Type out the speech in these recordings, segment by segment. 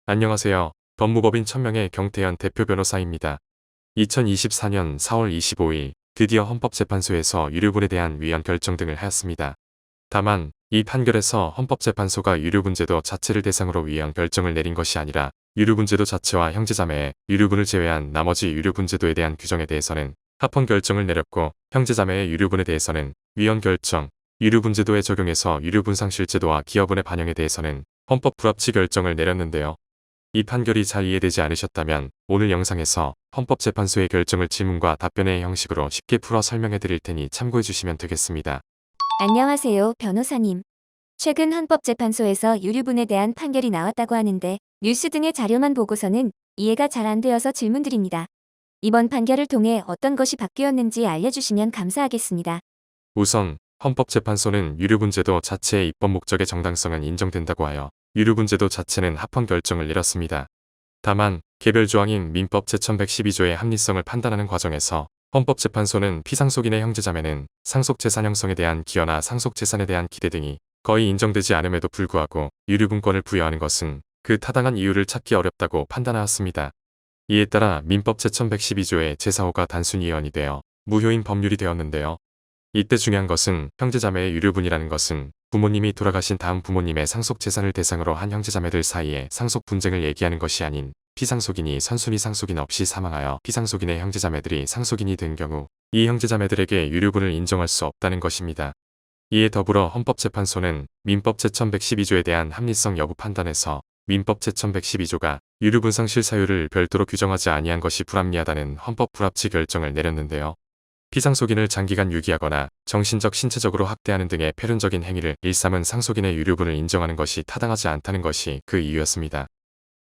안녕하세요. 법무법인 천명의 경태현 대표 변호사입니다. 2024년 4월 25일 드디어 헌법재판소에서 유류분에 대한 위헌 결정 등을 하였습니다. 다만 이 판결에서 헌법재판소가 유류분제도 자체를 대상으로 위헌 결정을 내린 것이 아니라 유류분제도 자체와 형제자매의 유류분을 제외한 나머지 유류분제도에 대한 규정에 대해서는 합헌 결정을 내렸고, 형제자매의 유류분에 대해서는 위헌 결정, 유류분제도에 적용해서 유류분상실제도와 기여분의 반영에 대해서는 헌법 불합치 결정을 내렸는데요. 이 판결이 잘 이해되지 않으셨다면 오늘 영상에서 헌법재판소의 결정을 질문과 답변의 형식으로 쉽게 풀어 설명해 드릴 테니 참고해 주시면 되겠습니다. 안녕하세요, 변호사님. 최근 헌법재판소에서 유류분에 대한 판결이 나왔다고 하는데 뉴스 등의 자료만 보고서는 이해가 잘 안 되어서 질문드립니다. 이번 판결을 통해 어떤 것이 바뀌었는지 알려주시면 감사하겠습니다. 우선 헌법재판소는 유류분제도 자체의 입법 목적의 정당성은 인정된다고 하여 유류분제도 자체는 합헌 결정을 내렸습니다. 다만 개별 조항인 민법 제1112조의 합리성을 판단하는 과정에서 헌법재판소는 피상속인의 형제자매는 상속재산 형성에 대한 기여나 상속재산에 대한 기대 등이 거의 인정되지 않음에도 불구하고 유류분권을 부여하는 것은 그 타당한 이유를 찾기 어렵다고 판단하였습니다. 이에 따라 민법 제1112조의 제4호가 단순 위헌이 되어 무효인 법률이 되었는데요. 이때 중요한 것은 형제자매의 유류분이라는 것은 부모님이 돌아가신 다음 부모님의 상속재산을 대상으로 한 형제자매들 사이의 상속 분쟁을 얘기하는 것이 아닌 피상속인이 선순위 상속인 없이 사망하여 피상속인의 형제자매들이 상속인이 된 경우 이 형제자매들에게 유류분을 인정할 수 없다는 것입니다. 이에 더불어 헌법재판소는 민법 제1112조에 대한 합리성 여부 판단에서 민법 제1112조가 유류분상실 사유를 별도로 규정하지 아니한 것이 불합리하다는 헌법 불합치 결정을 내렸는데요. 피상속인을 장기간 유기하거나 정신적 신체적으로 학대하는 등의 폐륜적인 행위를 일삼은 상속인의 유류분을 인정하는 것이 타당하지 않다는 것이 그 이유였습니다.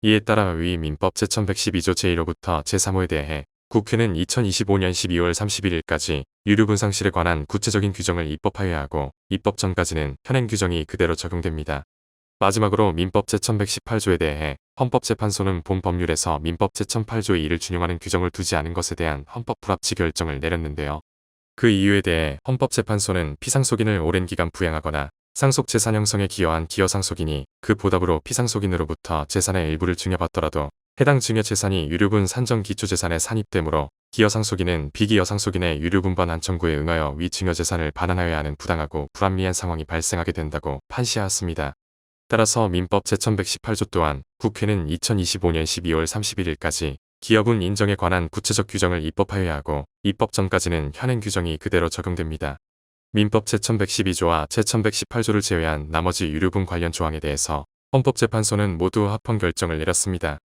이에 따라 위 민법 제1112조 제1호부터 제3호에 대해 국회는 2025년 12월 31일까지 유류분상실에 관한 구체적인 규정을 입법하여야 하고, 입법 전까지는 현행 규정이 그대로 적용됩니다. 마지막으로 민법 제1118조에 대해 헌법재판소는 본 법률에서 민법 제1008조의 2를 준용하는 규정을 두지 않은 것에 대한 헌법 불합치 결정을 내렸는데요. 그 이유에 대해 헌법재판소는 피상속인을 오랜 기간 부양하거나 상속재산 형성에 기여한 기여상속인이 그 보답으로 피상속인으로부터 재산의 일부를 증여받더라도 해당 증여재산이 유류분 산정 기초재산에 산입되므로 기여상속인은 비기여상속인의 유류분 반환 청구에 응하여 위 증여재산을 반환하여야 하는 부당하고 불합리한 상황이 발생하게 된다고 판시하였습니다. 따라서 민법 제1118조 또한 국회는 2025년 12월 31일까지 기여분 인정에 관한 구체적 규정을 입법하여야 하고, 입법 전까지는 현행 규정이 그대로 적용됩니다. 민법 제1112조와 제1118조를 제외한 나머지 유류분 관련 조항에 대해서 헌법재판소는 모두 합헌 결정을 내렸습니다.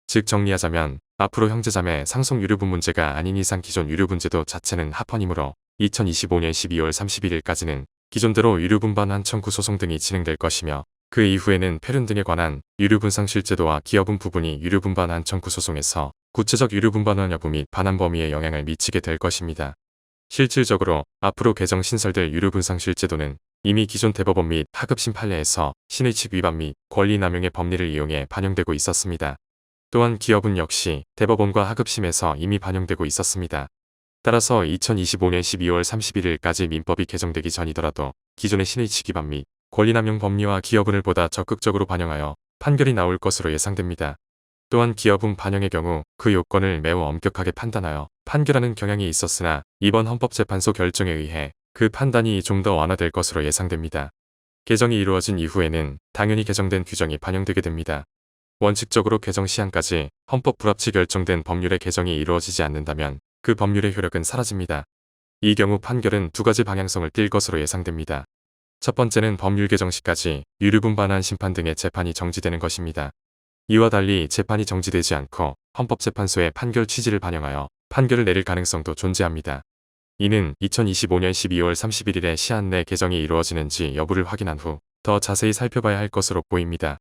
즉 정리하자면 앞으로 형제자매 상속 유류분 문제가 아닌 이상 기존 유류분제도 자체는 합헌이므로 2025년 12월 31일까지는 기존대로 유류분 반환 청구 소송 등이 진행될 것이며, 그 이후에는 폐륜 등에 관한 유류분상실제도와 기여분 부분이 유류분 반환 청구 소송에서 구체적 유류분 반환 여부 및 반환 범위에 영향을 미치게 될 것입니다. 실질적으로 앞으로 개정 신설될 유류분상실제도는 이미 기존 대법원 및 하급심 판례에서 신의칙 위반 및 권리남용의 법리를 이용해 반영되고 있었습니다. 또한 기여분 역시 대법원과 하급심에서 이미 반영되고 있었습니다. 따라서 2025년 12월 31일까지 민법이 개정되기 전이더라도 기존의 신의칙 위반 및 권리남용 법리와 기여분을 보다 적극적으로 반영하여 판결이 나올 것으로 예상됩니다. 또한 기여분 반영의 경우 그 요건을 매우 엄격하게 판단하여 판결하는 경향이 있었으나 이번 헌법재판소 결정에 의해 그 판단이 좀 더 완화될 것으로 예상됩니다. 개정이 이루어진 이후에는 당연히 개정된 규정이 반영되게 됩니다. 원칙적으로 개정 시한까지 헌법 불합치 결정된 법률의 개정이 이루어지지 않는다면 그 법률의 효력은 사라집니다. 이 경우 판결은 두 가지 방향성을 띌 것으로 예상됩니다. 첫 번째는 법률 개정 시까지 유류분 반환 심판 등의 재판이 정지되는 것입니다. 이와 달리 재판이 정지되지 않고 헌법재판소의 판결 취지를 반영하여 판결을 내릴 가능성도 존재합니다. 이는 2025년 12월 31일의 시한 내 개정이 이루어지는지 여부를 확인한 후 더 자세히 살펴봐야 할 것으로 보입니다.